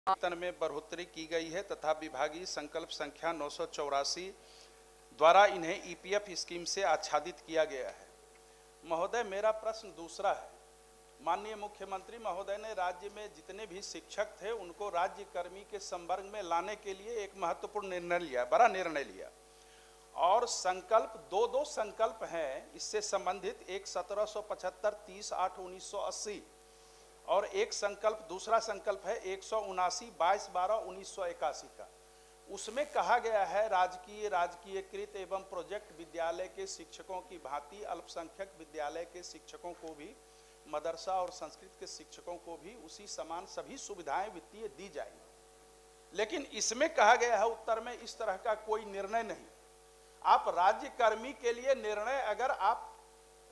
वेतन में बढ़ोतरी की गई है तथा विभागीय संकल्प संख्या 984 द्वारा इन्हें ईपीएफ स्कीम से आच्छादित किया गया है। महोदय, मेरा प्रश्न दूसरा है। माननीय मुख्यमंत्री महोदय ने राज्य में जितने भी शिक्षक थे उनको राज्य कर्मी के संवर्ग में लाने के लिए एक महत्वपूर्ण निर्णय लिया, बड़ा निर्णय लिया। और संकल्प दो संकल्प हैं इससे संबंधित, एक 1775 30/8/1980 और एक संकल्प, दूसरा संकल्प है 179 22/12/1981 का। उसमें कहा गया है राजकीयकृत एवं प्रोजेक्ट विद्यालय के शिक्षकों की भांति अल्पसंख्यक विद्यालय के शिक्षकों को भी, मदरसा और संस्कृत के शिक्षकों को भी उसी समान सभी सुविधाएं वित्तीय दी जाएंगी। लेकिन इसमें कहा गया है उत्तर में इस तरह का कोई निर्णय नहीं। आप राज्य कर्मी के लिए निर्णय, अगर आप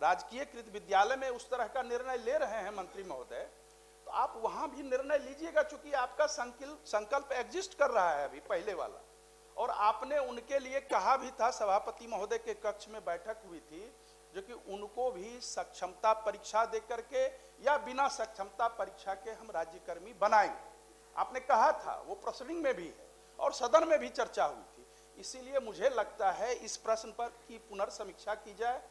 राजकीयकृत विद्यालय में उस तरह का निर्णय ले रहे हैं मंत्री महोदय, तो आप वहां भी निर्णय लीजिएगा, चूंकि आपका संकल्प एग्जिस्ट कर रहा है अभी पहले वाला। और आपने उनके लिए कहा भी था, सभापति महोदय के कक्ष में बैठक हुई थी, जो कि उनको भी सक्षमता परीक्षा दे करके या बिना सक्षमता परीक्षा के हम राज्यकर्मी बनाएंगे। आपने कहा था, वो प्रोसीडिंग में भी है और सदन में भी चर्चा हुई थी। इसीलिए मुझे लगता है इस प्रश्न पर की पुनर्समीक्षा की जाए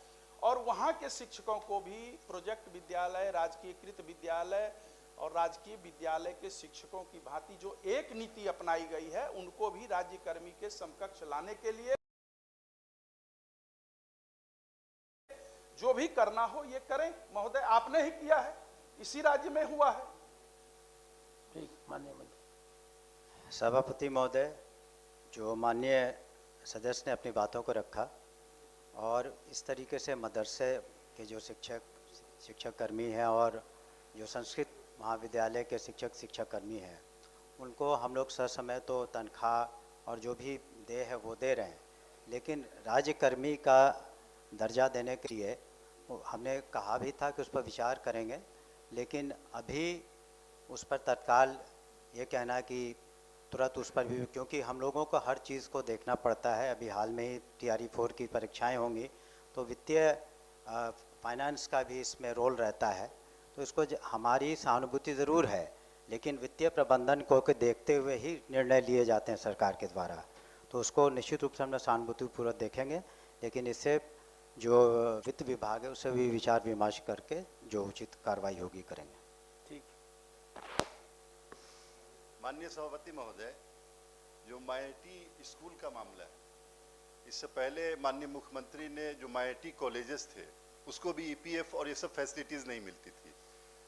और वहां के शिक्षकों को भी प्रोजेक्ट विद्यालय, राजकीयकृत विद्यालय और राजकीय विद्यालय के शिक्षकों की भांति जो एक नीति अपनाई गई है, उनको भी राज्यकर्मी के समकक्ष लाने के लिए जो भी करना हो ये करें। महोदय, आपने ही किया है, इसी राज्य में हुआ है। ठीक, माननीय मंत्री। सभापति महोदय, जो माननीय सदस्य ने अपनी बातों को रखा और इस तरीके से मदरसे के जो शिक्षक कर्मी हैं और जो संस्कृत महाविद्यालय के शिक्षक कर्मी हैं, उनको हम लोग ससमय तो तनख्वाह और जो भी दे है वो दे रहे हैं, लेकिन राज्यकर्मी का दर्जा देने के लिए हमने कहा भी था कि उस पर विचार करेंगे, लेकिन अभी उस पर तत्काल ये कहना कि तुरंत उस पर भी, क्योंकि हम लोगों को हर चीज़ को देखना पड़ता है। अभी हाल में ही TRE 4 की परीक्षाएं होंगी, तो वित्तीय फाइनेंस का भी इसमें रोल रहता है। तो इसको हमारी सहानुभूति ज़रूर है, लेकिन वित्तीय प्रबंधन को देखते हुए ही निर्णय लिए जाते हैं सरकार के द्वारा। तो उसको निश्चित रूप से हम सहानुभूतिपूर्वक देखेंगे, लेकिन इससे जो वित्त विभाग है उससे भी विचार विमर्श करके जो उचित कार्रवाई होगी करेंगे। ठीक। माननीय सभापति महोदय, जो माइटी स्कूल का मामला है, इससे पहले माननीय मुख्यमंत्री ने जो माइटी कॉलेजेस थे उसको भी EPF और ये सब फैसिलिटीज़ नहीं मिलती थी,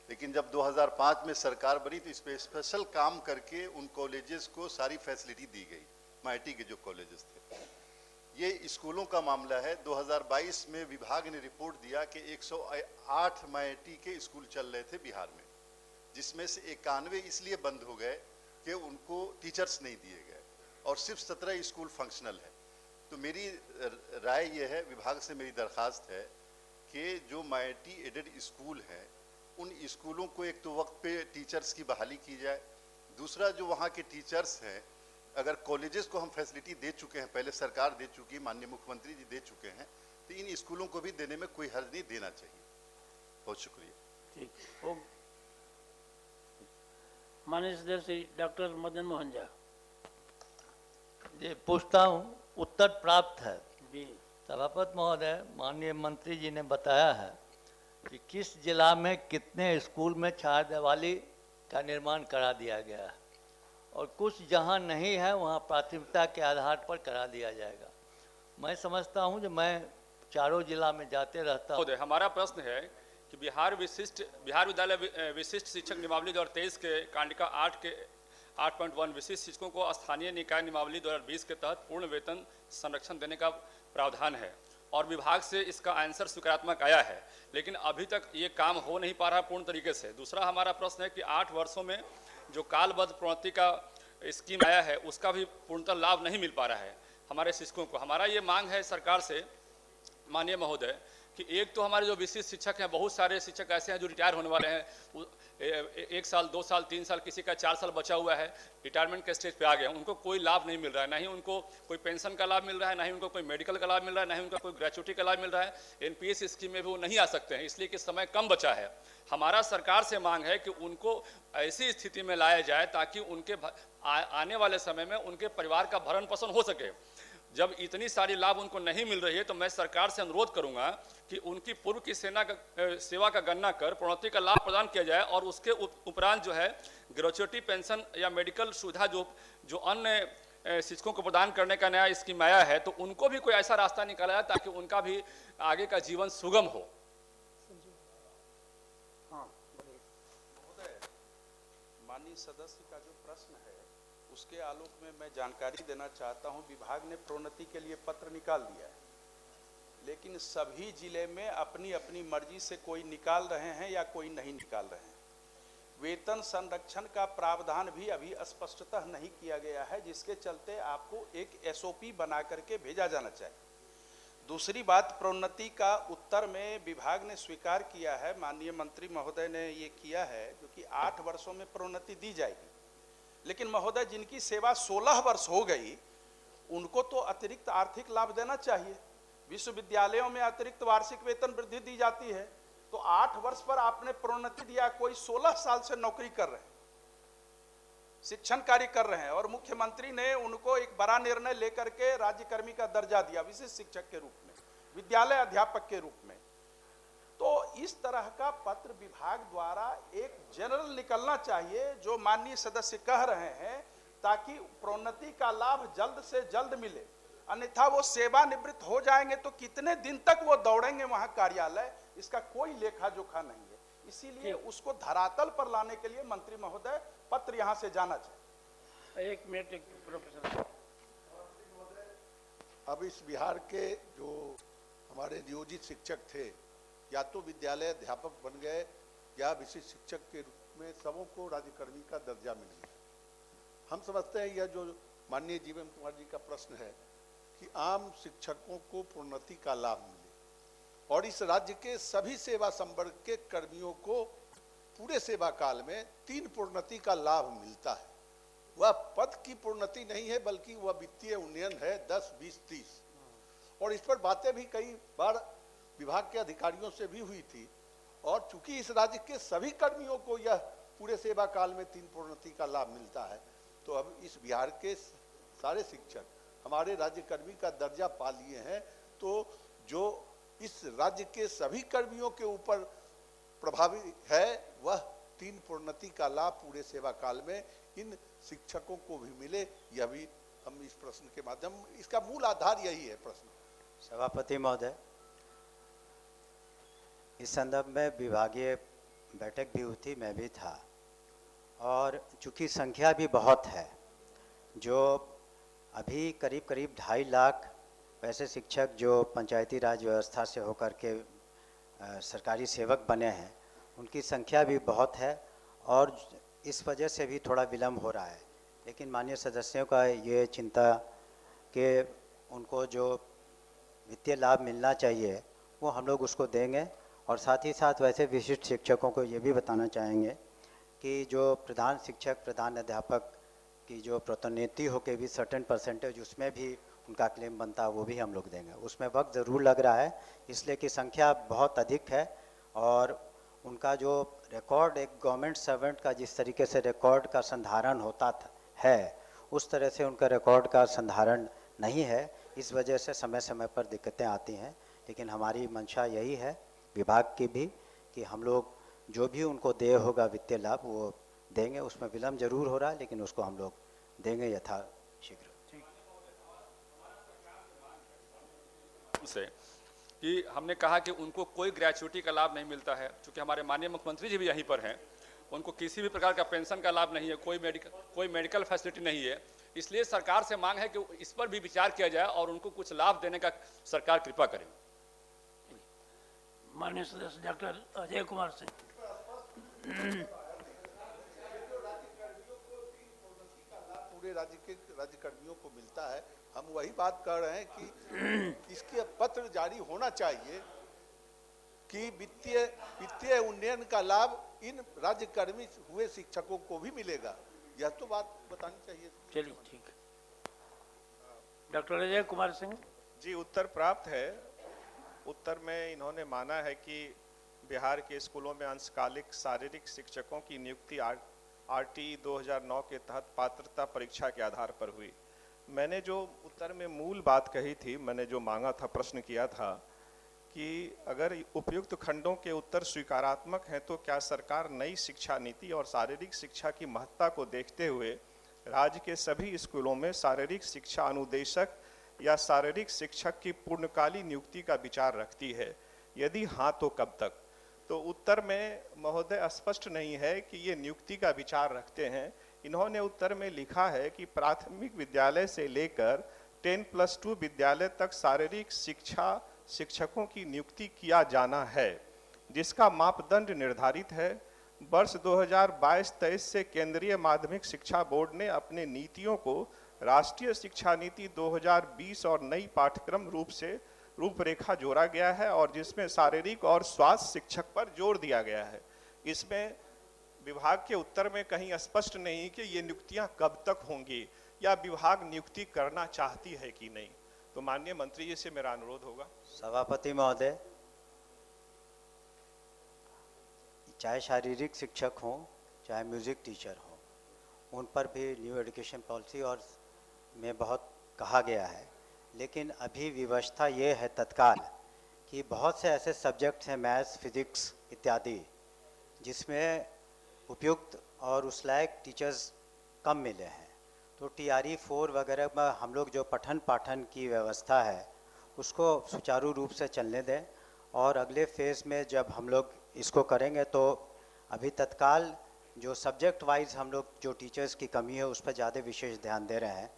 लेकिन जब 2005 में सरकार बनी तो इस पर स्पेशल काम करके उन कॉलेजेस को सारी फैसिलिटी दी गई, माइटी के जो कॉलेजेस थे। ये स्कूलों का मामला है। 2022 में विभाग ने रिपोर्ट दिया कि 108 माइटी के स्कूल चल रहे थे बिहार में, जिसमें से 91 इसलिए बंद हो गए कि उनको टीचर्स नहीं दिए गए और सिर्फ 17 स्कूल फंक्शनल है। तो मेरी राय यह है, विभाग से मेरी दरख्वास्त है कि जो माइटी एडेड स्कूल हैं उन स्कूलों को एक तो वक्त पे टीचर्स की बहाली की जाए, दूसरा जो वहाँ के टीचर्स हैं, अगर कॉलेजेस को हम फैसिलिटी दे चुके हैं, पहले सरकार दे चुकी है, माननीय मुख्यमंत्री जी दे चुके हैं, तो इन स्कूलों को भी देने में कोई हर्ज नहीं, देना चाहिए। बहुत शुक्रिया। ठीक। माननीय सदस्य डॉक्टर मदन मोहन झा जी, पूछता हूँ, उत्तर प्राप्त है जी। सभापति महोदय, माननीय मंत्री जी ने बताया है कि किस जिला में कितने स्कूल में छाया दिवाली का निर्माण करा दिया गया है और कुछ जहाँ नहीं है वहाँ प्राथमिकता के आधार पर करा दिया जाएगा। मैं समझता हूँ जो मैं चारों जिला में जाते रहता हूँ। हमारा प्रश्न है कि बिहार विद्यालय विशिष्ट शिक्षक नियमावली 2023 के कांडिका 8.1 विशिष्ट शिक्षकों को स्थानीय निकाय नियमावली 2020 के तहत पूर्ण वेतन संरक्षण देने का प्रावधान है और विभाग से इसका आंसर सकारात्मक आया है, लेकिन अभी तक ये काम हो नहीं पा रहा पूर्ण तरीके से। दूसरा हमारा प्रश्न है कि 8 वर्षों में जो कालबद्ध प्रोन्नति का स्कीम आया है उसका भी पूर्णतः लाभ नहीं मिल पा रहा है हमारे शिक्षकों को। हमारा ये मांग है सरकार से माननीय महोदय कि एक तो हमारे जो विशिष्ट शिक्षक हैं, बहुत सारे शिक्षक ऐसे हैं जो रिटायर होने वाले हैं, 1 साल 2 साल 3 साल, किसी का 4 साल बचा हुआ है, रिटायरमेंट के स्टेज पे आ गए हैं, उनको कोई लाभ नहीं मिल रहा है, ना ही उनको कोई पेंशन का लाभ मिल रहा है, ना ही उनको कोई मेडिकल का लाभ मिल रहा है, ना ही उनका कोई ग्रेचुटी का लाभ मिल रहा है। एनपीएस स्कीम में भी वो नहीं आ सकते हैं, इसलिए कि समय कम बचा है। हमारा सरकार से मांग है कि उनको ऐसी स्थिति में लाया जाए ताकि उनके आने वाले समय में उनके परिवार का भरण पोषण हो सके। जब इतनी सारी लाभ उनको नहीं मिल रही है तो मैं सरकार से अनुरोध करूंगा कि उनकी पूर्व की सेवा का गणना कर प्रोन्नति का लाभ प्रदान किया जाए, और उसके उपरांत जो है ग्रेचुटी, पेंशन या मेडिकल सुविधा जो अन्य शिक्षकों को प्रदान करने का नया स्कीम आया है, तो उनको भी कोई ऐसा रास्ता निकाला जाए ताकि उनका भी आगे का जीवन सुगम हो। माननीय सदस्य का जो प्रश्न है उसके आलोक में मैं जानकारी देना चाहता हूं। विभाग ने प्रोन्नति के लिए पत्र निकाल दिया है, लेकिन सभी जिले में अपनी अपनी मर्जी से कोई निकाल रहे हैं या कोई नहीं निकाल रहे हैं। वेतन संरक्षण का प्रावधान भी अभी स्पष्टतः नहीं किया गया है, जिसके चलते आपको एक एसओपी बना करके भेजा जाना चाहिए। दूसरी बात, प्रोन्नति का उत्तर में विभाग ने स्वीकार किया है, माननीय मंत्री महोदय ने ये किया है, जो कि 8 वर्षों में प्रोन्नति दी जाएगी। लेकिन महोदय, जिनकी सेवा 16 वर्ष हो गई उनको तो अतिरिक्त आर्थिक लाभ देना चाहिए। विश्वविद्यालयों में अतिरिक्त वार्षिक वेतन वृद्धि दी जाती है, तो 8 वर्ष पर आपने प्रोन्नति दिया। कोई 16 साल से नौकरी कर रहे हैं, शिक्षण कार्य कर रहे हैं, और मुख्यमंत्री ने उनको एक बड़ा निर्णय लेकर के राज्यकर्मी का दर्जा दिया, विशिष्ट शिक्षक के रूप में, विद्यालय अध्यापक के रूप में। तो इस तरह का पत्र विभाग द्वारा एक जनरल निकलना चाहिए, जो माननीय सदस्य कह रहे हैं, ताकि प्रोन्नति का लाभ जल्द से जल्द मिले। अन्यथा वो सेवानिवृत्त हो जाएंगे तो कितने दिन तक वो दौड़ेंगे वहां कार्यालय, इसका कोई लेखा जोखा नहीं है। इसीलिए उसको धरातल पर लाने के लिए मंत्री महोदय पत्र यहां से जाना चाहिए। 1 मिनट प्रोफेसर। अब इस बिहार के जो हमारे नियोजित शिक्षक थे, या तो विद्यालय अध्यापक बन गए या विशिष्ट शिक्षक के रूप में सबों को राज्यकर्मी का दर्जा मिल गया। हम समझते हैं यह जो माननीय जीवन कुमार जी का प्रश्न है कि आम शिक्षकों को प्रोन्नति का लाभ मिले, और इस राज्य के सभी सेवा संवर्ग के कर्मियों को पूरे सेवा काल में 3 प्रोन्नति का लाभ मिलता है। वह पद की प्रोन्नति नहीं है, बल्कि वह वित्तीय उन्नयन है 10, 20, 30। और इस पर बातें भी कई बार विभाग के अधिकारियों से भी हुई थी, और चूंकि इस राज्य के सभी कर्मियों को यह पूरे सेवा काल में 3 प्रोन्नति का लाभ मिलता है, तो अब इस बिहार के सारे शिक्षक हमारे राज्यकर्मी का दर्जा पा लिए हैं। तो जो इस राज्य के सभी कर्मियों के ऊपर प्रभावी है, वह 3 प्रोन्नति का लाभ पूरे सेवा काल में इन शिक्षकों को भी मिले। यह भी हम इस प्रश्न के माध्यम, इसका मूल आधार यही है प्रश्न। सभापति महोदय, इस संदर्भ में विभागीय बैठक भी हुई थी, मैं भी था, और चूंकि संख्या भी बहुत है, जो अभी करीब 2.5 लाख वैसे शिक्षक जो पंचायती राज व्यवस्था से होकर के सरकारी सेवक बने हैं, उनकी संख्या भी बहुत है, और इस वजह से भी थोड़ा विलम्ब हो रहा है। लेकिन माननीय सदस्यों का ये चिंता कि उनको जो वित्तीय लाभ मिलना चाहिए वो हम लोग उसको देंगे। और साथ ही साथ वैसे विशिष्ट शिक्षकों को ये भी बताना चाहेंगे कि जो प्रधान शिक्षक, प्रधान अध्यापक की जो प्रोन्नति हो के भी सर्टेन परसेंटेज उसमें भी उनका क्लेम बनता है, वो भी हम लोग देंगे। उसमें वक्त ज़रूर लग रहा है, इसलिए कि संख्या बहुत अधिक है, और उनका जो रिकॉर्ड एक गवर्नमेंट सर्वेंट का जिस तरीके से रिकॉर्ड का संधारण होता है, उस तरह से उनका रिकॉर्ड का संधारण नहीं है। इस वजह से समय समय पर दिक्कतें आती हैं। लेकिन हमारी मंशा यही है विभाग की भी कि हम लोग जो भी उनको देय होगा वित्तीय लाभ वो देंगे। उसमें विलम्ब जरूर हो रहा है, लेकिन उसको हम लोग देंगे यथाशीघ्र। से कि हमने कहा कि उनको कोई ग्रेचुटी का लाभ नहीं मिलता है, क्योंकि हमारे माननीय मुख्यमंत्री जी भी यहीं पर हैं, उनको किसी भी प्रकार का पेंशन का लाभ नहीं है, कोई मेडिकल फैसिलिटी नहीं है। इसलिए सरकार से मांग है कि इस पर भी विचार किया जाए और उनको कुछ लाभ देने का सरकार कृपा करे। माननीय सदस्य डॉक्टर अजय कुमार सिंह। पूरे राज्य के राज्यकर्मियों को मिलता है। हम वही बात कर रहे हैं कि इसके पत्र जारी होना चाहिए कि वित्तीय उन्नयन का लाभ इन राज्यकर्मी हुए शिक्षकों को भी मिलेगा। यह तो बात बतानी चाहिए। चलिए ठीक है। डॉक्टर अजय कुमार सिंह। जी, उत्तर प्राप्त है। उत्तर में इन्होंने माना है कि बिहार के स्कूलों में अंशकालिक शारीरिक शिक्षकों की नियुक्ति आरटीई 2009 के तहत पात्रता परीक्षा के आधार पर हुई। मैंने जो उत्तर में मूल बात कही थी, मैंने जो मांगा था, प्रश्न किया था कि अगर उपयुक्त खंडों के उत्तर स्वीकारात्मक हैं तो क्या सरकार नई शिक्षा नीति और शारीरिक शिक्षा की महत्ता को देखते हुए राज्य के सभी स्कूलों में शारीरिक शिक्षा अनुदेशक या शारीरिक शिक्षक की पूर्णकालीन नियुक्ति का विचार रखती है? यदि हाँ तो कब तक? तो उत्तर में महोदय स्पष्ट नहीं है कि ये नियुक्ति का विचार रखते हैं। इन्होंने उत्तर में लिखा है कि प्राथमिक विद्यालय से लेकर 10+2 विद्यालय तक शारीरिक शिक्षा शिक्षकों की नियुक्ति किया जाना है, जिसका मापदंड निर्धारित है। वर्ष 2022-23 से केंद्रीय माध्यमिक शिक्षा बोर्ड ने अपने नीतियों को राष्ट्रीय शिक्षा नीति 2020 और नई पाठ्यक्रम रूपरेखा जोड़ा गया है और जिसमें शारीरिक और स्वास्थ्य शिक्षक पर जोर दिया गया है। इसमें विभाग के उत्तर में कहीं स्पष्ट नहीं कि ये नियुक्तियां कब तक होंगी या विभाग नियुक्ति करना चाहती है कि नहीं। तो माननीय मंत्री जी से मेरा अनुरोध होगा। सभापति महोदय, चाहे शारीरिक शिक्षक हों चाहे म्यूजिक टीचर हों, उन पर भी न्यू एजुकेशन पॉलिसी और में बहुत कहा गया है, लेकिन अभी व्यवस्था ये है तत्काल कि बहुत से ऐसे सब्जेक्ट्स हैं, मैथ्स, फिजिक्स इत्यादि, जिसमें उपयुक्त और उस लायक टीचर्स कम मिले हैं। तो TRE 4 वगैरह में हम लोग जो पठन पाठन की व्यवस्था है उसको सुचारू रूप से चलने दें और अगले फेज़ में जब हम लोग इसको करेंगे तो अभी तत्काल जो सब्जेक्ट वाइज हम लोग जो टीचर्स की कमी है उस पर ज़्यादा विशेष ध्यान दे रहे हैं।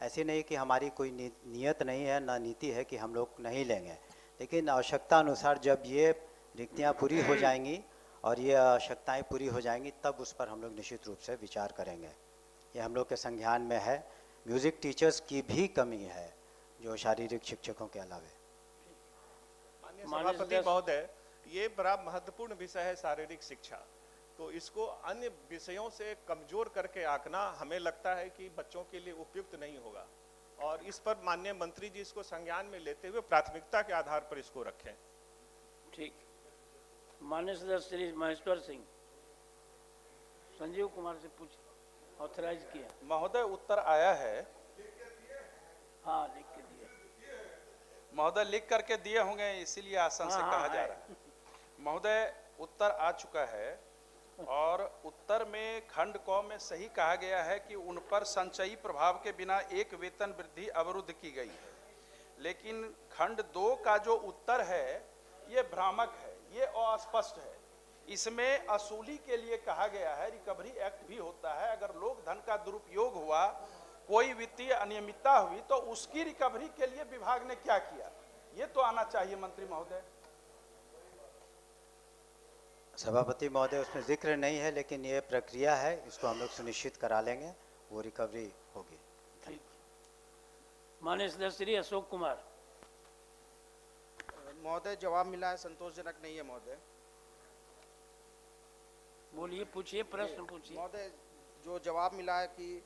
ऐसी नहीं कि हमारी कोई नीयत नहीं है, ना नीति है कि हम लोग नहीं लेंगे, लेकिन आवश्यकता अनुसार जब ये रिक्तियाँ पूरी हो जाएंगी और ये आवश्यकताएँ पूरी हो जाएंगी तब उस पर हम लोग निश्चित रूप से विचार करेंगे। ये हम लोग के संज्ञान में है। म्यूज़िक टीचर्स की भी कमी है जो शारीरिक शिक्षकों के अलावे। माननीय सभापति महोदय, ये बड़ा महत्वपूर्ण विषय है शारीरिक शिक्षा, तो इसको अन्य विषयों से कमजोर करके आंकना हमें लगता है कि बच्चों के लिए उपयुक्त नहीं होगा और इस पर माननीय मंत्री जी इसको संज्ञान में लेते हुए प्राथमिकता के आधार पर इसको रखें। ठीक। माननीय सदस्य श्री महेश्वर सिंह। संजीव कुमार से पूछ ऑथराइज किया। महोदय उत्तर आया है। हाँ, लिख के दिया महोदय, लिख करके दिए होंगे, इसीलिए आसन से कहा जा रहा है। महोदय उत्तर आ चुका है और उत्तर में खंड क में सही कहा गया है कि उन पर संचयी प्रभाव के बिना एक वेतन वृद्धि अवरुद्ध की गई है, लेकिन खंड 2 का जो उत्तर है ये भ्रामक है, ये अस्पष्ट है। इसमें असूली के लिए कहा गया है, रिकवरी एक्ट भी होता है, अगर लोक धन का दुरुपयोग हुआ, कोई वित्तीय अनियमितता हुई तो उसकी रिकवरी के लिए विभाग ने क्या किया, ये तो आना चाहिए मंत्री महोदय। सभापति महोदय, उसमें जिक्र नहीं है, लेकिन ये प्रक्रिया है, इसको हम लोग सुनिश्चित करा लेंगे, वो रिकवरी होगी। ठीक। माननीय सदस्य श्री अशोक कुमार। महोदय, जवाब मिला है संतोषजनक नहीं है महोदय। बोलिए, पूछिए, प्रश्न पूछिए। महोदय, जो जवाब मिला है कि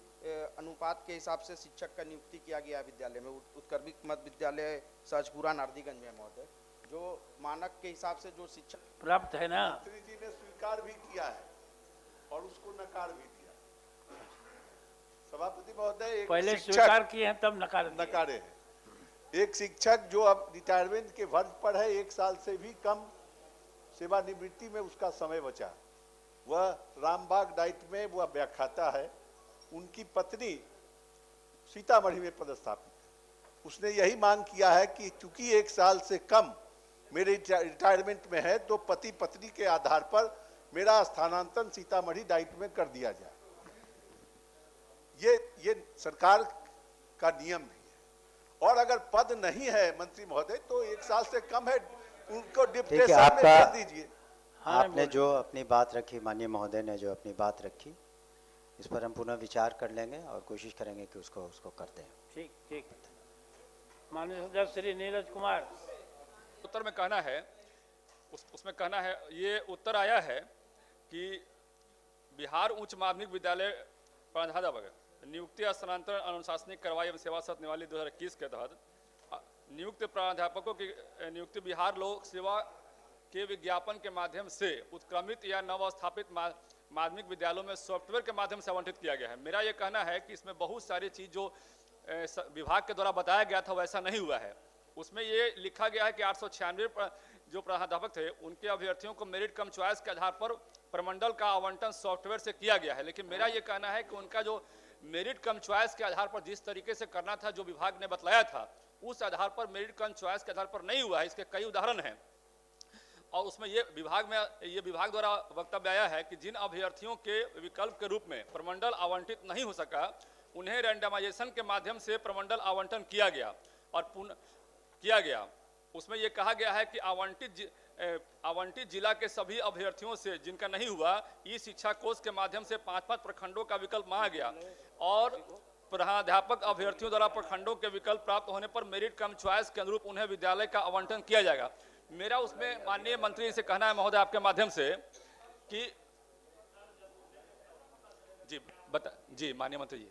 अनुपात के हिसाब से शिक्षक का नियुक्ति किया गया विद्यालय में, उत्कर्मिक मध्य विद्यालय सहजपुरा नारदीगंज में महोदय, जो मानक के हिसाब से जो शिक्षक प्राप्त है ना, मंत्री जी ने स्वीकार भी किया है और उसको नकार भी दिया। सभापति महोदय, एक पहले स्वीकार किए हैं तब नकारे हैं। एक शिक्षक जो अब रिटायरमेंट के वर्ग पर है, 1 साल से भी कम सेवानिवृत्ति में उसका समय बचा, वह रामबाग डाइट में वह व्याख्याता है, उनकी पत्नी सीतामढ़ी में पदस्थापित है। उसने यही मांग किया है कि चूंकि 1 साल से कम मेरे रिटायरमेंट में है तो पति पत्नी के आधार पर मेरा स्थानांतरण सीतामढ़ी डाइट में कर दिया जाए। ये सरकार का नियम भी है और अगर पद नहीं है मंत्री महोदय तो 1 साल से कम है, उनको डिप्रेशन में कर दीजिए। आपने जो अपनी बात रखी, माननीय महोदय ने जो अपनी बात रखी, इस पर हम पुनः विचार कर लेंगे और कोशिश करेंगे कि उसको करते हैं। ठीक ठीक। माननीय सदस्य श्री नीरज कुमार। उत्तर में कहना है उसमें कहना है, ये उत्तर आया है कि बिहार उच्च माध्यमिक विद्यालय प्राध्यापक नियुक्ति स्थानांतरण अनुशासनिक कार्रवाई एवं सेवा शर्त नियमावली 2021 के तहत नियुक्त प्राध्यापकों की नियुक्ति बिहार लोक सेवा के विज्ञापन के माध्यम से उत्क्रमित या नवस्थापित माध्यमिक विद्यालयों में सॉफ्टवेयर के माध्यम से आवंटित किया गया है। मेरा ये कहना है कि इसमें बहुत सारी चीज़ जो विभाग के द्वारा बताया गया था वैसा नहीं हुआ है। उसमें ये लिखा गया है कि 896 जो प्राध्यापक थे उनके अभ्यर्थियों को मेरिट कम चॉइस के आधार पर प्रमंडल का आवंटन सॉफ्टवेयर से किया गया है, लेकिन मेरा ये कहना है कि उनका जो मेरिट कम चॉइस के आधार पर जिस तरीके से करना था, जो विभाग ने बतलाया था, उस आधार पर मेरिट कम चॉइस के आधार पर नहीं हुआ है। इसके कई उदाहरण हैं और उसमें ये विभाग द्वारा वक्तव्य आया है कि जिन अभ्यर्थियों के विकल्प के रूप में प्रमंडल आवंटित नहीं हो सका उन्हें रैंडमाइजेशन के माध्यम से प्रमंडल आवंटन किया गया और पुनः किया गया। उसमें यह कहा गया है कि आवंटित जिला के सभी अभ्यर्थियों से जिनका नहीं हुआ, ई शिक्षा कोष के माध्यम से 5-5 प्रखंडों का विकल्प मांगा गया और प्राध्यापक अभ्यर्थियों द्वारा प्रखंडों के विकल्प प्राप्त होने पर मेरिट कम चॉइस के अनुरूप उन्हें विद्यालय का आवंटन किया जाएगा। मेरा उसमें माननीय मंत्री से कहना है महोदय आपके माध्यम से कि जी माननीय मंत्री जी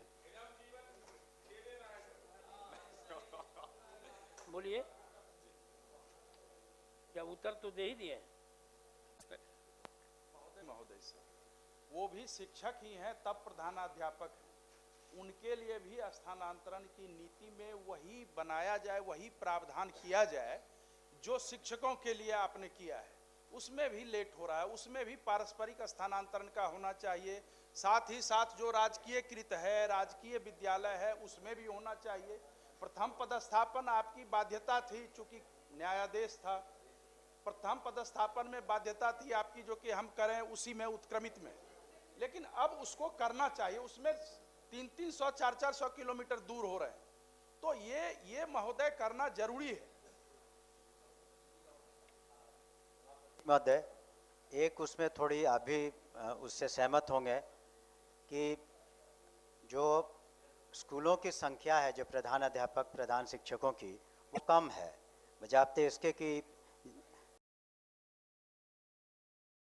बोलिए, क्या उत्तर तो दे ही दिए? महोदय सर, वो भी शिक्षक ही हैं तब प्रधानाध्यापक हैं, उनके लिए भी स्थानांतरण की नीति में वही बनाया जाए, वही प्रावधान किया जाए जो शिक्षकों के लिए आपने किया है। उसमें भी लेट हो रहा है, उसमें भी पारस्परिक स्थानांतरण का होना चाहिए। साथ ही साथ जो राजकीयकृत है, राजकीय विद्यालय है, उसमें भी होना चाहिए। प्रथम पदस्थापन आपकी बाध्यता थी, चूंकि न्यायादेश था, प्रथम पदस्थापन में बाध्यता थी आपकी जो कि हम करें उसी में उत्क्रमित में, लेकिन अब उसको करना चाहिए। उसमें 300-300, 400-400 किलोमीटर दूर हो रहे हैं, तो ये महोदय करना जरूरी है। महोदय, एक उसमें थोड़ी आप भी उससे सहमत होंगे कि जो स्कूलों की संख्या है, जो प्रधान अध्यापक प्रधान शिक्षकों की, वो कम है बजाते इसके कि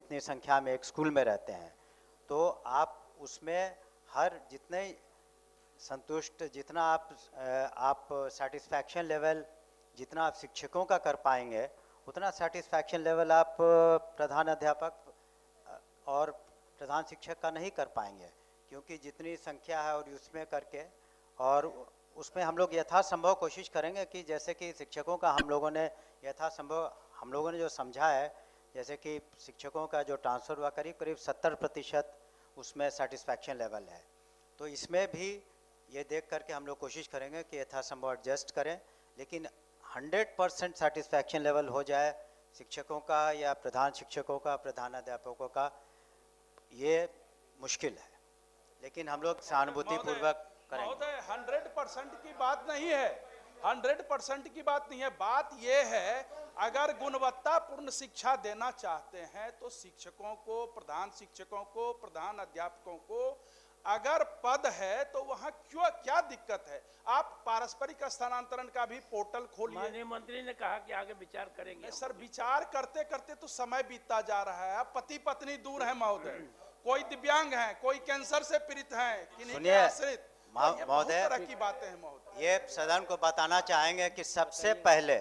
इतनी संख्या में एक स्कूल में रहते हैं, तो आप उसमें हर जितने संतुष्ट, जितना आप सेटिस्फैक्शन लेवल जितना आप शिक्षकों का कर पाएंगे, उतना सेटिस्फैक्शन लेवल आप प्रधान अध्यापक और प्रधान शिक्षक का नहीं कर पाएंगे, क्योंकि जितनी संख्या है और उसमें करके, और उसमें हम लोग यथासंभव कोशिश करेंगे कि जैसे कि शिक्षकों का हम लोगों ने यथासंभव हम लोगों ने जो समझा है, जैसे कि शिक्षकों का जो ट्रांसफ़र हुआ करीब 70% उसमें सेटिस्फैक्शन लेवल है, तो इसमें भी ये देख करके हम लोग कोशिश करेंगे कि यथासंभव एडजस्ट करें, लेकिन 100% सेटिस्फैक्शन लेवल हो जाए शिक्षकों का या प्रधान शिक्षकों का, प्रधान अध्यापकों का, ये मुश्किल है, लेकिन हम लोग सहानुभूति पूर्वक करेंगे। महोदय 100% की बात नहीं है, 100% की बात नहीं है। बात यह है, अगर गुणवत्तापूर्ण शिक्षा देना चाहते हैं तो शिक्षकों को, प्रधान शिक्षकों को, प्रधान अध्यापकों को अगर पद है तो वहां क्या दिक्कत है? आप पारस्परिक स्थानांतरण का भी पोर्टल खोलिए। माननीय मंत्री ने कहा कि आगे विचार करेंगे। सर, विचार करते करते तो समय बीतता जा रहा है। अब पति पत्नी दूर है महोदय, कोई दिव्यांग है, कोई कैंसर से पीड़ित है, किन्हीं के आश्रित, महोदय तरह की बातें हैं महोदय। ये सदन को बताना चाहेंगे कि सबसे पहले